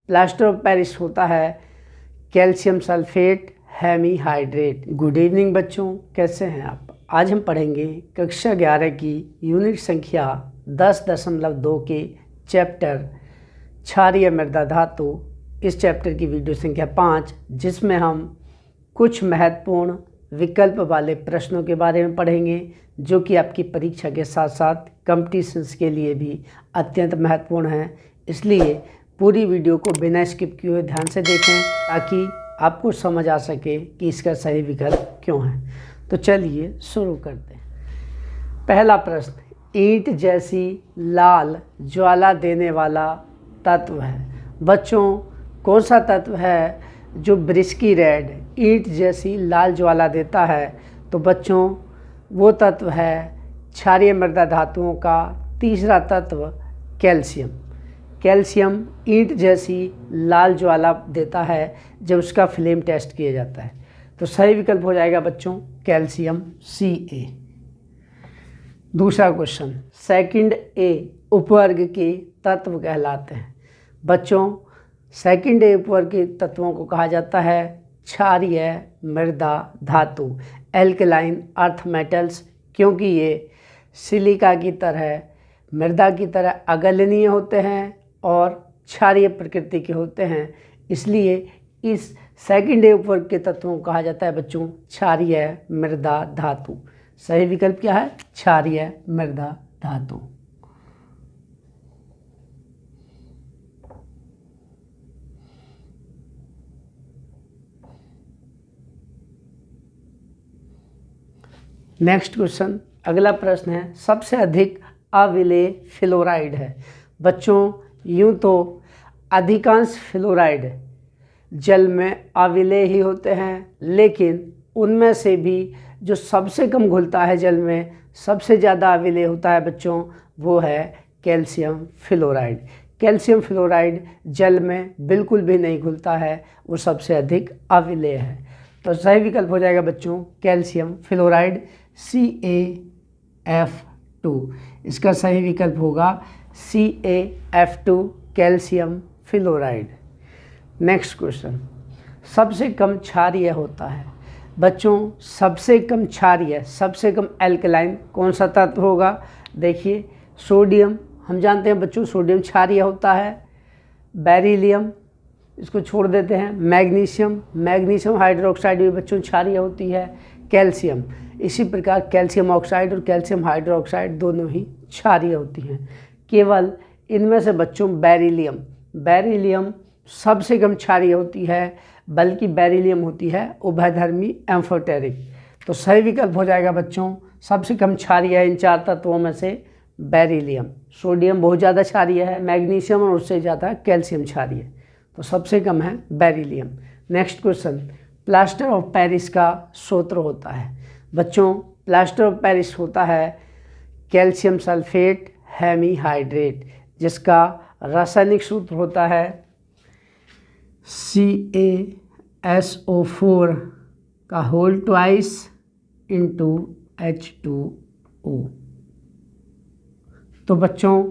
Plaster of Paris होता है calcium sulphate hemihydrate. Good evening बच्चों, कैसे हैं आप? आज हम पढ़ेंगे कक्षा 11 की यूनिट संख्या 10.2 के चैप्टर क्षारीय मृदा धातु, इस चैप्टर की वीडियो संख्या 5, जिसमें हम कुछ महत्वपूर्ण विकल्प वाले प्रश्नों के बारे में पढ़ेंगे जो कि आपकी परीक्षा के साथ साथ कॉम्पिटिशन्स के लिए भी अत्यंत महत्वपूर्ण हैं। इसलिए पूरी वीडियो को बिना स्किप किए हुए ध्यान से देखें ताकि आपको समझ आ सके कि इसका सही विकल्प क्यों है। तो चलिए शुरू करते हैं। पहला प्रश्न, ईंट जैसी लाल ज्वाला देने वाला तत्व है। बच्चों, कौन सा तत्व है जो ब्रिस्की रेड ईंट जैसी लाल ज्वाला देता है? तो बच्चों वो तत्व है क्षारीय मृदा धातुओं का तीसरा तत्व कैल्शियम। कैल्शियम ईंट जैसी लाल ज्वाला देता है जब उसका फ्लेम टेस्ट किया जाता है। तो सही विकल्प हो जाएगा बच्चों कैल्शियम Ca। दूसरा क्वेश्चन, सेकंड ए उपवर्ग के तत्व कहलाते हैं। बच्चों, सेकंड ए उपवर्ग के तत्वों को कहा जाता है क्षारीय मृदा धातु, एल्कलाइन अर्थ मेटल्स, क्योंकि ये सिलिका की तरह, मृदा की तरह अगलनीय होते हैं और क्षारीय प्रकृति के होते हैं। इसलिए इस सेकंड ए उपवर्ग के तत्वों को कहा जाता है बच्चों क्षारीय मृदा धातु। सही विकल्प क्या है? क्षारीय मृदा धातु। नेक्स्ट क्वेश्चन, अगला प्रश्न है, सबसे अधिक अविलेय फ्लोराइड है। बच्चों, यूँ तो अधिकांश फ्लोराइड जल में अविलेय ही होते हैं, लेकिन उनमें से भी जो सबसे कम घुलता है जल में, सबसे ज़्यादा अविलेय होता है बच्चों, वो है कैल्शियम फ्लोराइड। कैल्शियम फ्लोराइड जल में बिल्कुल भी नहीं घुलता है, वो सबसे अधिक अविलेय है। तो सही विकल्प हो जाएगा बच्चों कैल्शियम फ्लोराइड CaF2। इसका सही विकल्प होगा CaF2 calcium fluoride. Next question, सबसे कम क्षारीय होता है। बच्चों, सबसे कम क्षारीय, सबसे कम एल्कलाइन कौन सा तत्व होगा? देखिए, सोडियम, हम जानते हैं बच्चों सोडियम क्षारीय होता है। बेरिलियम, इसको छोड़ देते हैं। मैग्नीशियम हाइड्रोक्साइड भी बच्चों क्षारीय होती है। कैल्शियम, इसी प्रकार कैल्शियम ऑक्साइड और कैल्शियम हाइड्रोक्साइड दोनों ही क्षारीय होती हैं। केवल इनमें से बच्चों बेरिलियम सबसे कम क्षारीय होती है, बल्कि बेरिलियम होती है उभयधर्मी एम्फोटेरिक। तो सही विकल्प हो जाएगा बच्चों सबसे कम क्षारीय है इन चार तत्वों में से बेरिलियम। सोडियम बहुत ज़्यादा क्षारीय है, मैग्नीशियम और उससे ज़्यादा कैल्शियम क्षारीय, तो सबसे कम है beryllium. Next question, plaster of Paris का सूत्र होता है। बच्चों, प्लास्टर ऑफ पेरिस होता है कैल्शियम सल्फेट हेमीहाइड्रेट, जिसका रासायनिक सूत्र होता है CaSO4 का होल ट्वाइस इंटू H2O। तो बच्चों,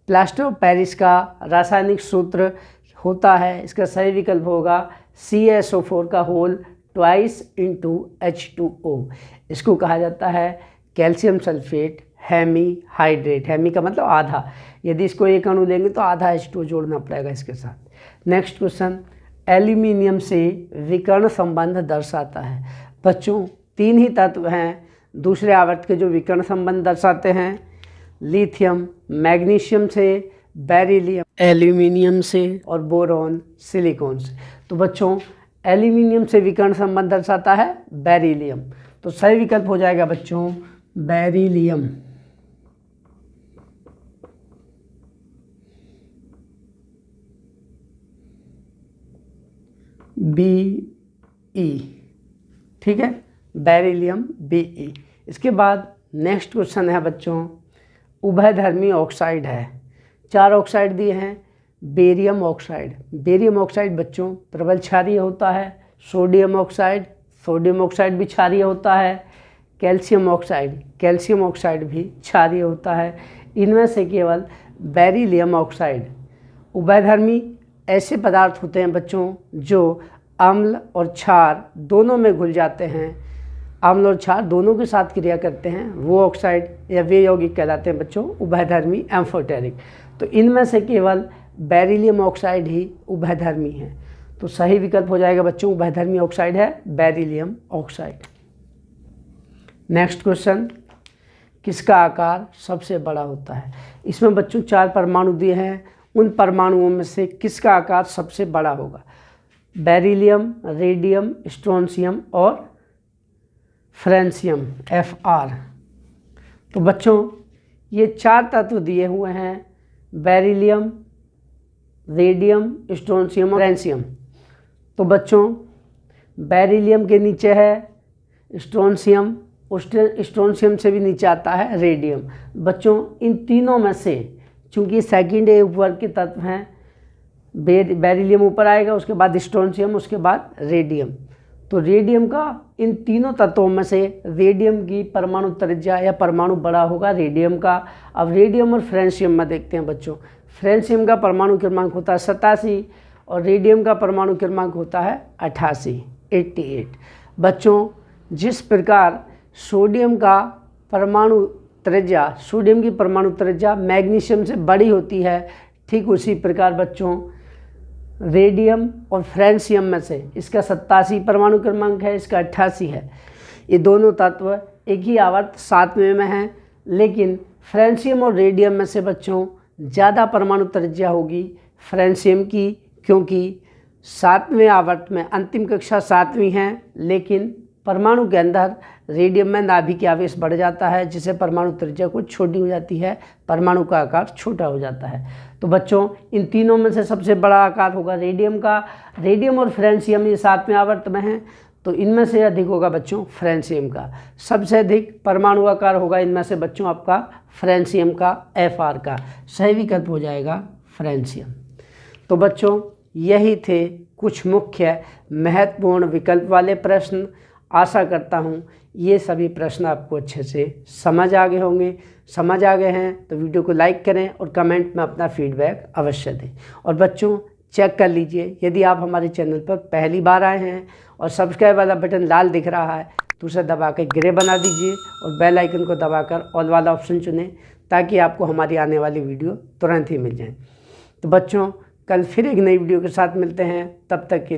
प्लास्टर ऑफ पेरिस का रासायनिक सूत्र होता है, इसका सही विकल्प होगा CaSO4 का होल ट्वाइस इंटू H2O। इसको कहा जाता है कैल्शियम सल्फेट हेमीहाइड्रेट। हेमी का मतलब आधा, यदि इसको एक अणु लेंगे तो आधा H2O जोड़ना पड़ेगा इसके साथ। नेक्स्ट क्वेश्चन, एल्यूमिनियम से विकर्ण संबंध दर्शाता है। बच्चों, 3 ही तत्व हैं दूसरे आवर्त के जो विकर्ण संबंध दर्शाते हैं, लिथियम मैग्नीशियम से, बेरिलियम एल्यूमिनियम से और बोरॉन सिलिकॉन से। तो बच्चों, एल्यूमिनियम से विकर्ण संबंध दर्शाता है बेरिलियम, तो सही विकल्प हो जाएगा बच्चों बेरिलियम। Be, ठीक है, बेरिलियम Be। इसके बाद नेक्स्ट क्वेश्चन है बच्चों, उभयधर्मी ऑक्साइड है। 4 ऑक्साइड दिए हैं। बेरियम ऑक्साइड बच्चों प्रबल क्षारीय होता है। सोडियम ऑक्साइड भी क्षारीय होता है। कैल्शियम ऑक्साइड भी क्षारीय होता है। इनमें से केवल बेरिलियम ऑक्साइड उभयधर्मी ऐसे पदार्थ होते हैं बच्चों जो अम्ल और क्षार दोनों में घुल जाते हैं, अम्ल और क्षार दोनों के साथ क्रिया करते हैं, वो ऑक्साइड या वे यौगिक कहलाते हैं बच्चों उभयधर्मी एम्फोटेरिक। तो इनमें से केवल बेरिलियम ऑक्साइड ही उभयधर्मी है। तो सही विकल्प हो जाएगा बच्चों उभयधर्मी ऑक्साइड है बेरिलियम ऑक्साइड। नेक्स्ट क्वेश्चन, किसका आकार सबसे बड़ा होता है? इसमें बच्चों 4 परमाणु दिए हैं, उन परमाणुओं में से किसका आकार सबसे बड़ा होगा? बेरिलियम, रेडियम, स्ट्रोंशियम और फ्रेंशियम Fr। तो बच्चों ये 4 तत्व दिए हुए हैं, बेरिलियम, रेडियम, स्ट्रोंशियम और फ्रेंशियम। तो बच्चों बेरिलियम के नीचे है स्ट्रोंशियम, स्ट्रोंशियम से भी नीचे आता है रेडियम। बच्चों इन तीनों में से चूंकि सेकंड ए वर्ग के तत्व हैं, बेरिलियम ऊपर आएगा, उसके बाद स्ट्रोंशियम, उसके बाद रेडियम। तो रेडियम का इन तीनों तत्वों में से रेडियम की परमाणु त्रिज्या या परमाणु बड़ा होगा रेडियम का। अब रेडियम और फ्रेंशियम में देखते हैं बच्चों। फ्रेंशियम का परमाणु क्रमांक होता है 87 और रेडियम का परमाणु क्रमांक होता है 88। बच्चों जिस प्रकार सोडियम का परमाणु त्रिज्या, सोडियम की परमाणु त्रिज्या मैग्नीशियम से बड़ी होती है, ठीक उसी प्रकार बच्चों रेडियम और फ्रेंशियम में से इसका 87 परमाणु क्रमांक है, इसका 88 है। ये दोनों तत्व एक ही आवर्त 7वें में हैं, लेकिन फ्रेंशियम और रेडियम में से बच्चों ज़्यादा परमाणु त्रिज्या होगी फ्रेंशियम की, क्योंकि 7वें आवर्त में अंतिम कक्षा 7वीं है, लेकिन परमाणु के अंदर रेडियम में नाभिक आवेश बढ़ जाता है, जिससे परमाणु त्रिज्या कुछ छोटी हो जाती है, परमाणु का आकार छोटा हो जाता है। तो बच्चों इन तीनों में से सबसे बड़ा आकार होगा रेडियम का। रेडियम और फ्रेंशियम ये 7वें आवर्त में हैं, तो इनमें से अधिक होगा बच्चों फ्रेंशियम का। सबसे अधिक परमाणु आकार होगा इनमें से बच्चों आपका फ्रेंशियम का, Fr का। सही विकल्प हो जाएगा फ्रेंशियम। तो बच्चों यही थे कुछ मुख्य महत्वपूर्ण विकल्प वाले प्रश्न। आशा करता हूँ ये सभी प्रश्न आपको अच्छे से समझ आ गए होंगे। समझ आ गए हैं तो वीडियो को लाइक करें और कमेंट में अपना फीडबैक अवश्य दें। और बच्चों चेक कर लीजिए, यदि आप हमारे चैनल पर पहली बार आए हैं और सब्सक्राइब वाला बटन लाल दिख रहा है तो उसे दबा कर ग्रे बना दीजिए और बेल आइकन को दबाकर ऑल वाला ऑप्शन चुनें, ताकि आपको हमारी आने वाली वीडियो तुरंत ही मिल जाए। तो बच्चों कल फिर एक नई वीडियो के साथ मिलते हैं, तब तक के लिए